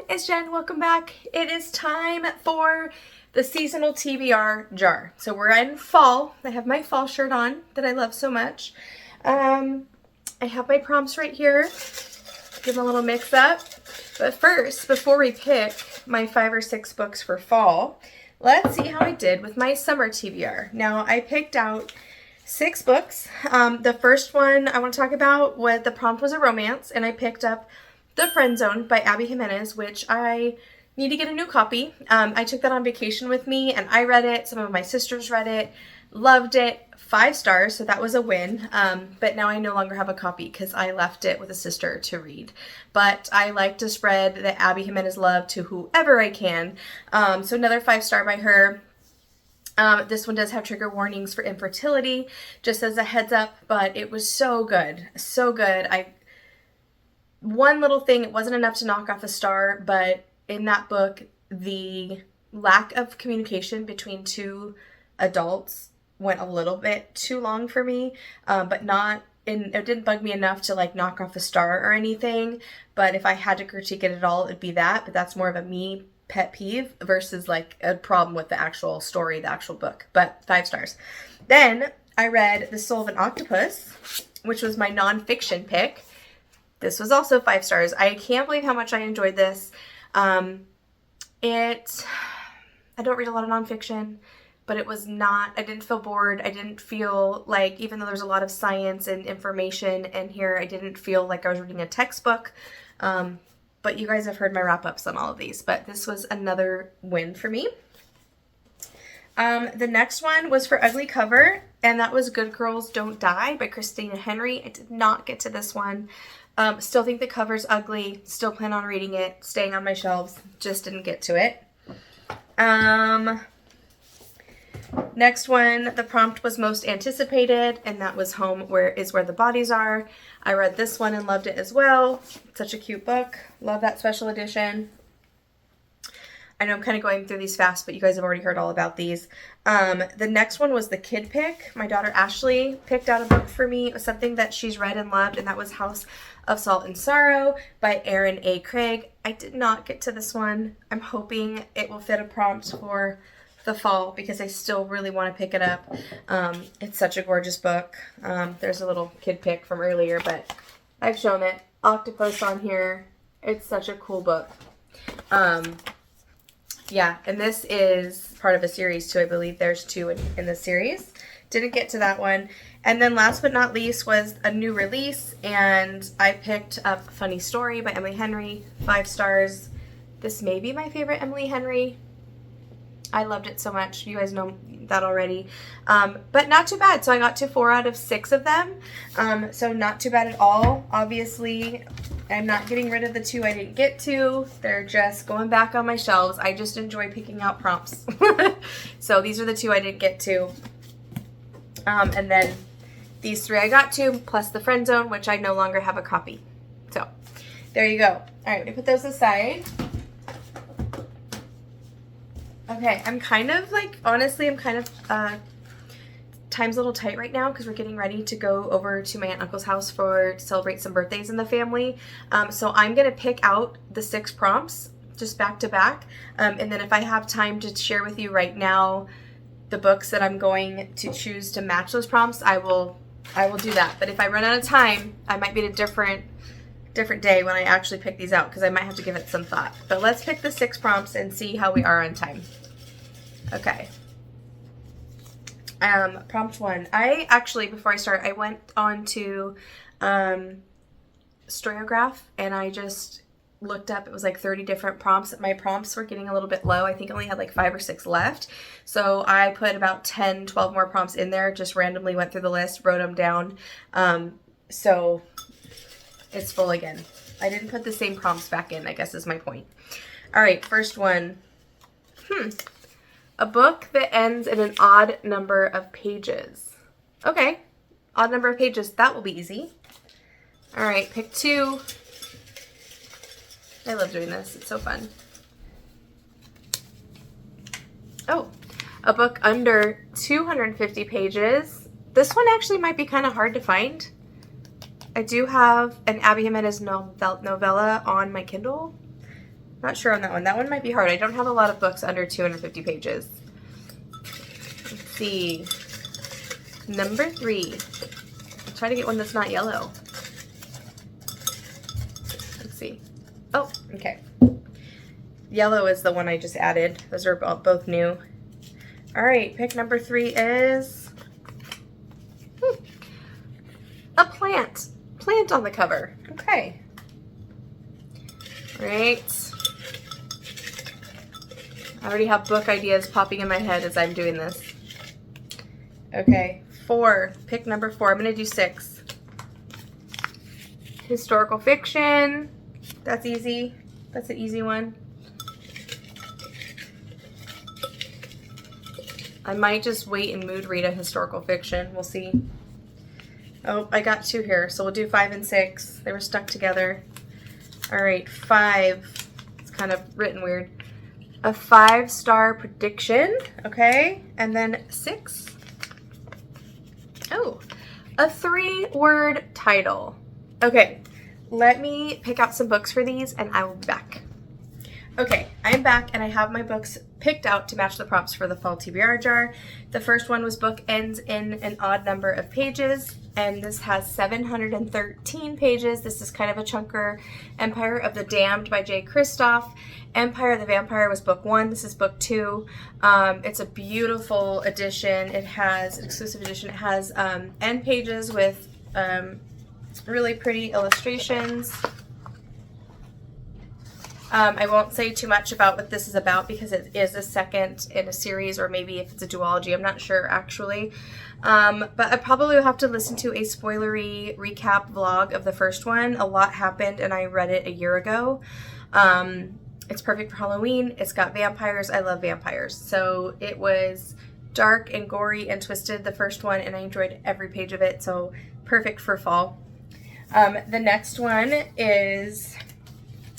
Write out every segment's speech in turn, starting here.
it's Jen. Welcome back. It is time for the seasonal TBR jar. So we're in fall. I have my fall shirt on that I love so much. I have my prompts right here. Give them a little mix up. But first, before we pick my 5 or 6 books for fall, let's see how I did with my summer TBR. Now, I picked out 6 books. The first one I want to talk about, the prompt was a romance, and I picked up The Friend Zone by Abby Jimenez, which I need to get a new copy. I took that on vacation with me, and I read it. Some of my sisters read it, loved it, 5 stars, so that was a win. But now I no longer have a copy because I left it with a sister to read. But I like to spread the Abby Jimenez love to whoever I can. So another 5-star by her. This one does have trigger warnings for infertility, just as a heads up, but it was so good. So good. One little thing, it wasn't enough to knock off a star, but in that book, the lack of communication between 2 adults went a little bit too long for me, but it didn't bug me enough to like knock off a star or anything. But if I had to critique it at all, it'd be that, but that's more of a me pet peeve versus like a problem with the actual story, the actual book, but 5 stars. Then I read The Soul of an Octopus, which was my nonfiction pick. This was also 5 stars. I can't believe how much I enjoyed this. I don't read a lot of nonfiction, but I didn't feel bored. I didn't feel like, even though there's a lot of science and information in here, I didn't feel like I was reading a textbook. But you guys have heard my wrap-ups on all of these, but this was another win for me. The next one was for Ugly Cover, and that was Good Girls Don't Die by Christina Henry. I did not get to this one. Still think the cover's ugly. Still plan on reading it. Staying on my shelves. Just didn't get to it. Next one, the prompt was most anticipated, and that was Home is Where the Bodies Are. I read this one and loved it as well. Such a cute book. Love that special edition. I know I'm kind of going through these fast, but you guys have already heard all about these. The next one was the kid pick. My daughter Ashley picked out a book for me. It was something that she's read and loved, and that was House of Salt and Sorrow by Erin A. Craig. I did not get to this one. I'm hoping it will fit a prompt for the fall because I still really want to pick it up. It's such a gorgeous book. There's a little kid pick from earlier, but I've shown it. Octopus on here. It's such a cool book. Yeah, and this is part of a series too. I believe there's 2 in the series. Didn't get to that one. And then last but not least was a new release, and I picked up Funny Story by Emily Henry, 5 stars. This may be my favorite Emily Henry. I loved it so much. You guys know that already. But not too bad. So I got to 4 out of 6 of them. So not too bad at all. Obviously, I'm not getting rid of the 2 I didn't get to. They're just going back on my shelves. I just enjoy picking out prompts. So these are the 2 I didn't get to. And then these 3 I got to, plus The Friend Zone, which I no longer have a copy. So there you go. All right, we put those aside. Okay, I'm kind of like, honestly, time's a little tight right now because we're getting ready to go over to my aunt and uncle's house to celebrate some birthdays in the family. So I'm going to pick out the 6 prompts just back to back. And then if I have time to share with you right now the books that I'm going to choose to match those prompts, I will do that. But if I run out of time, I might be at a different day when I actually pick these out because I might have to give it some thought. But let's pick the 6 prompts and see how we are on time. Okay. Prompt 1. I actually, before I start, I went on to Storyograph and I just looked up, it was like 30 different prompts. My prompts were getting a little bit low. I think I only had like 5 or 6 left. So I put about 10, 12 more prompts in there, just randomly went through the list, wrote them down. So it's full again. I didn't put the same prompts back in, I guess is my point. All right, first one. A book that ends in an odd number of pages. Okay, odd number of pages, that will be easy. All right, pick 2. I love doing this, it's so fun. Oh, a book under 250 pages. This one actually might be kind of hard to find. I do have an Abby Jimenez novella on my Kindle, Not sure on that one. That one might be hard. I don't have a lot of books under 250 pages. Let's see. Number 3. I'll try to get one that's not yellow. Let's see. Oh, okay. Yellow is the one I just added. Those are both new. All right, pick number 3 is a plant. Plant on the cover. Okay. All right. I already have book ideas popping in my head as I'm doing this. Okay, 4. Pick number 4. I'm going to do 6. Historical fiction. That's easy. That's an easy one. I might just wait and mood read a historical fiction. We'll see. Oh, I got 2 here, so we'll do 5 and 6. They were stuck together. All right, 5. It's kind of written weird. A 5-star prediction, okay? And then 6. Oh, a 3-word title. Okay, let me pick out some books for these and I will be back. Okay, I'm back and I have my books picked out to match the prompts for the Fall TBR jar. The first one was Book Ends in an Odd Number of Pages, and this has 713 pages. This is kind of a chunker. Empire of the Damned by J. Kristoff. Empire of the Vampire was book 1. This is book 2. It's a beautiful edition. It has an exclusive edition. It has end pages with really pretty illustrations. I won't say too much about what this is about because it is a second in a series, or maybe if it's a duology, I'm not sure actually. But I probably will have to listen to a spoilery recap vlog of the first one. A lot happened and I read it a year ago. It's perfect for Halloween. It's got vampires. I love vampires. So it was dark and gory and twisted, the first one, and I enjoyed every page of it. So perfect for fall. The next one is...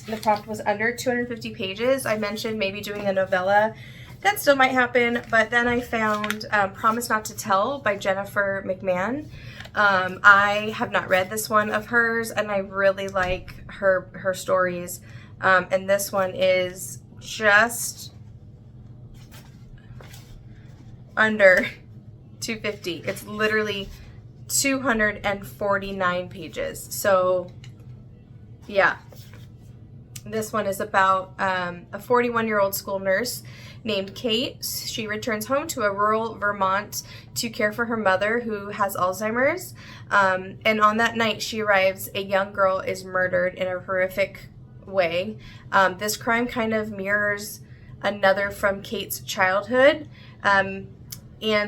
The prompt was under 250 pages. I mentioned maybe doing a novella. That still might happen, but then I found Promise Not to Tell by Jennifer McMahon. I have not read this one of hers, and I really like her stories. And this one is just under 250. It's literally 249 pages. So, yeah. This one is about a 41-year-old school nurse named Kate. She returns home to a rural Vermont to care for her mother who has Alzheimer's. And on that night she arrives, a young girl is murdered in a horrific way. This crime kind of mirrors another from Kate's childhood. And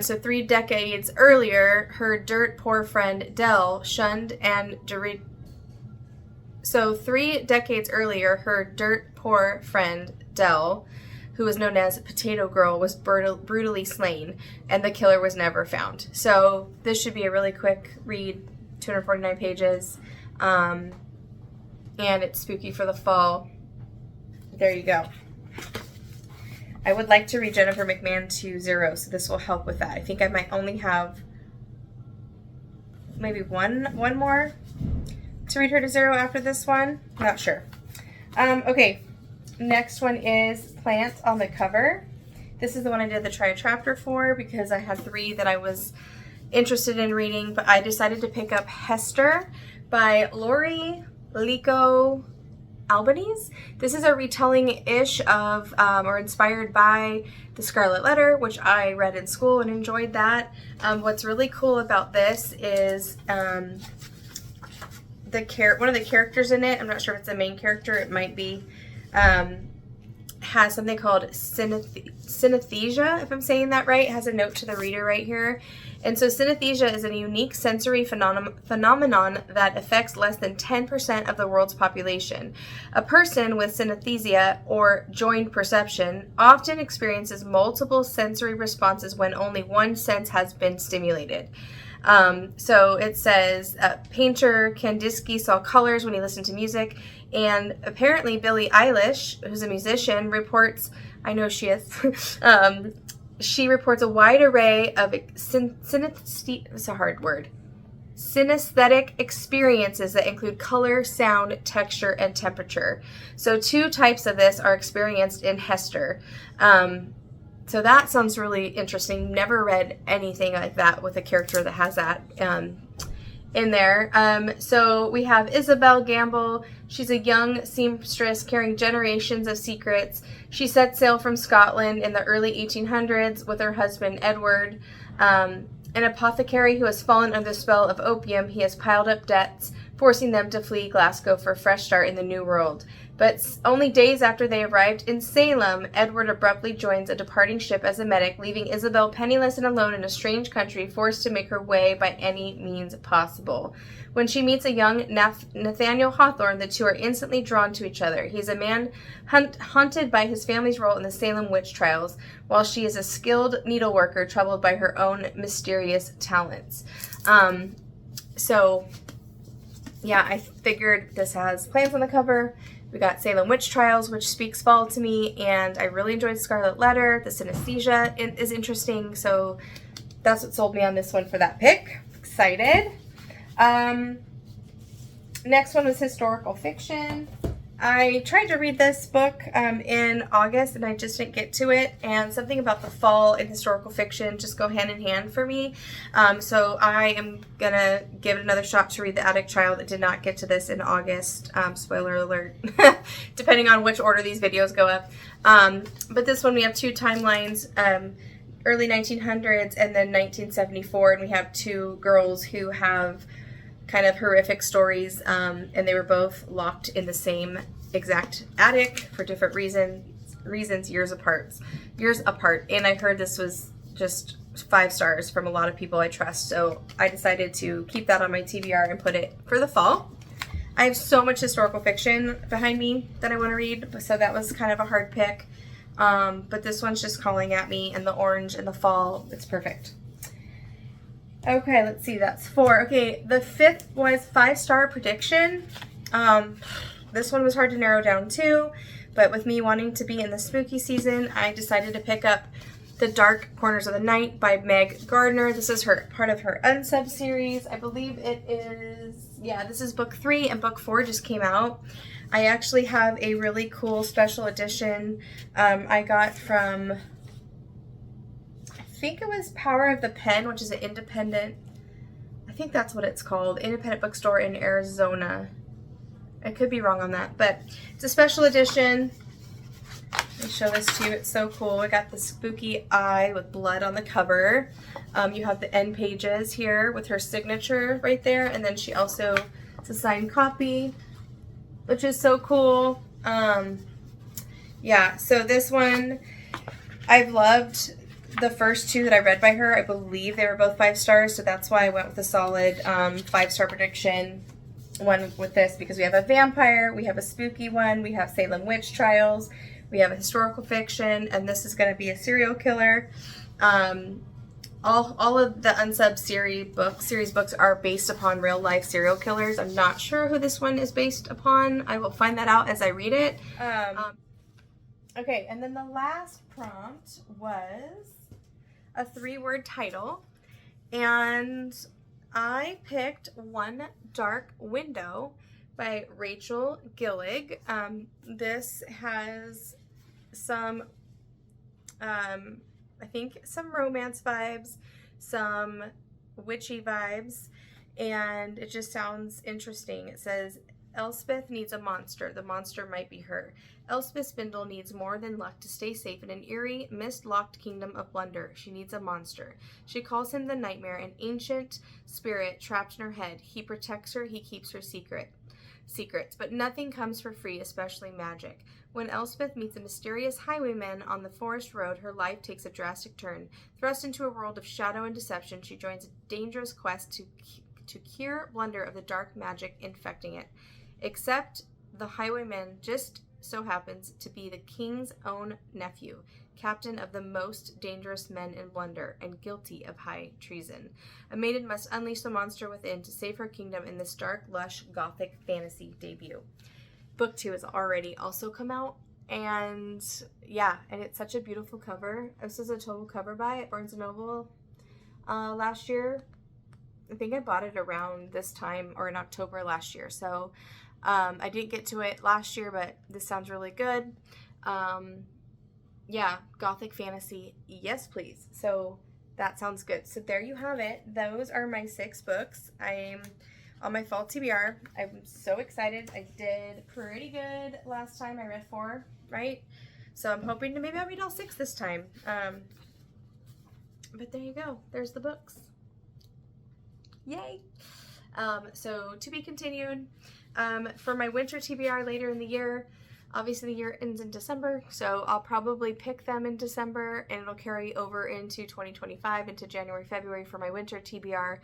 so 3 decades earlier, her dirt poor friend Dell shunned and So 3 decades earlier, her dirt poor friend, Dell, who was known as Potato Girl, was brutally slain, and the killer was never found. So this should be a really quick read, 249 pages, and it's spooky for the fall. There you go. I would like to read Jennifer McMahon to 0, so this will help with that. I think I might only have maybe one more to read her to 0 after this one. Not sure. Okay, next one is Plant on the Cover. This is the one I did the try a chapter for because I had 3 that I was interested in reading, but I decided to pick up Hester by Lori Lico Albanese. This is a retelling-ish of, or inspired by The Scarlet Letter, which I read in school and enjoyed that. What's really cool about this is one of the characters in it, I'm not sure if it's the main character, it might be, has something called synesthesia, if I'm saying that right. It has a note to the reader right here. And so synesthesia is a unique sensory phenomenon that affects less than 10% of the world's population. A person with synesthesia, or joined perception, often experiences multiple sensory responses when only one sense has been stimulated. So it says, painter Kandinsky saw colors when he listened to music, and apparently Billie Eilish, who's a musician, reports, I know she is, she reports a wide array of it's a hard word, synesthetic experiences that include color, sound, texture, and temperature. So 2 types of this are experienced in Hester. So that sounds really interesting. Never read anything like that with a character that has that in there. So we have Isabel Gamble. She's a young seamstress carrying generations of secrets. She set sail from Scotland in the early 1800s with her husband Edward. An apothecary who has fallen under the spell of opium, he has piled up debts, forcing them to flee Glasgow for a fresh start in the New World. But only days after they arrived in Salem, Edward abruptly joins a departing ship as a medic, leaving Isabel penniless and alone in a strange country, forced to make her way by any means possible. When she meets a young Nathaniel Hawthorne, the two are instantly drawn to each other. He is a man haunted by his family's role in the Salem witch trials, while she is a skilled needleworker troubled by her own mysterious talents. Yeah, I figured this has plants on the cover. We got Salem Witch Trials, which speaks fall to me, and I really enjoyed Scarlet Letter. The synesthesia is interesting, so that's what sold me on this one for that pick. Excited. Next one was historical fiction. I tried to read this book in August, and I just didn't get to it, and something about the fall and historical fiction just go hand in hand for me. So I am going to give it another shot to read The Attic Child. I did not get to this in August. Spoiler alert, depending on which order these videos go up. But this one we have 2 timelines, early 1900s and then 1974, and we have 2 girls who have kind of horrific stories, and they were both locked in the same exact attic for different reasons years apart. And I heard this was just 5 stars from a lot of people I trust, so I decided to keep that on my TBR and put it for the fall. I have so much historical fiction behind me that I want to read, so that was kind of a hard pick, but this one's just calling at me, and the orange in the fall, it's perfect. Okay, let's see, that's 4. Okay, the 5th was 5-star prediction. This one was hard to narrow down too, but with me wanting to be in the spooky season, I decided to pick up The Dark Corners of the Night by Meg Gardner. This is part of her Unsub series. I believe it is, yeah, this is book 3, and book 4 just came out. I actually have a really cool special edition I got from, I think it was Power of the Pen, which is an independent, I think that's what it's called, independent bookstore in Arizona. I could be wrong on that, but it's a special edition. Let me show this to you. It's so cool. I got the spooky eye with blood on the cover. You have the end pages here with her signature right there, and then she also, it's a signed copy, which is so cool. Yeah, so this one, I've loved the first 2 that I read by her. I believe they were both 5 stars, so that's why I went with a solid 5-star prediction one with this, because we have a vampire, we have a spooky one, we have Salem Witch Trials, we have a historical fiction, and this is going to be a serial killer. All of the Unsub series books are based upon real life serial killers. I'm not sure who this one is based upon. I will find that out as I read it. Okay, and then the last prompt was a 3-word title, and I picked One Dark Window by Rachel Gillig. This has some, I think some romance vibes, some witchy vibes, and it just sounds interesting. It says, Elspeth needs a monster. The monster might be her. Elspeth Spindle needs more than luck to stay safe in an eerie, mist-locked kingdom of blunder. She needs a monster. She calls him the Nightmare, an ancient spirit trapped in her head. He protects her, he keeps her secrets, but nothing comes for free, especially magic. When Elspeth meets a mysterious highwayman on the forest road, her life takes a drastic turn. Thrust into a world of shadow and deception, she joins a dangerous quest to cure blunder of the dark magic infecting it. Except the highwayman just so happens to be the king's own nephew, captain of the most dangerous men in blunder, and guilty of high treason. A maiden must unleash the monster within to save her kingdom in this dark, lush, gothic fantasy debut. Book 2 has already also come out, and yeah, and it's such a beautiful cover. This was a total cover buy at Barnes & Noble last year. I think I bought it around this time or in October last year. So I didn't get to it last year, but this sounds really good. Yeah, Gothic fantasy, yes please. So that sounds good. So there you have it. Those are my 6 books. I'm on my fall TBR. I'm so excited. I did pretty good last time. I read 4, right? So I'm hoping to maybe I'll read all 6 this time. But there you go. There's the books. Yay! So to be continued. For my winter TBR later in the year, obviously the year ends in December, so I'll probably pick them in December and it'll carry over into 2025, into January, February for my winter TBR.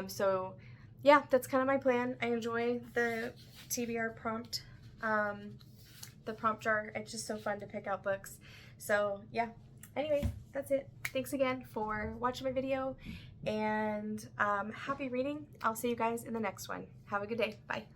So yeah, that's kind of my plan. I enjoy the TBR prompt, the prompt jar. It's just so fun to pick out books. So yeah, anyway, that's it. Thanks again for watching my video, and happy reading. I'll see you guys in the next one. Have a good day. Bye.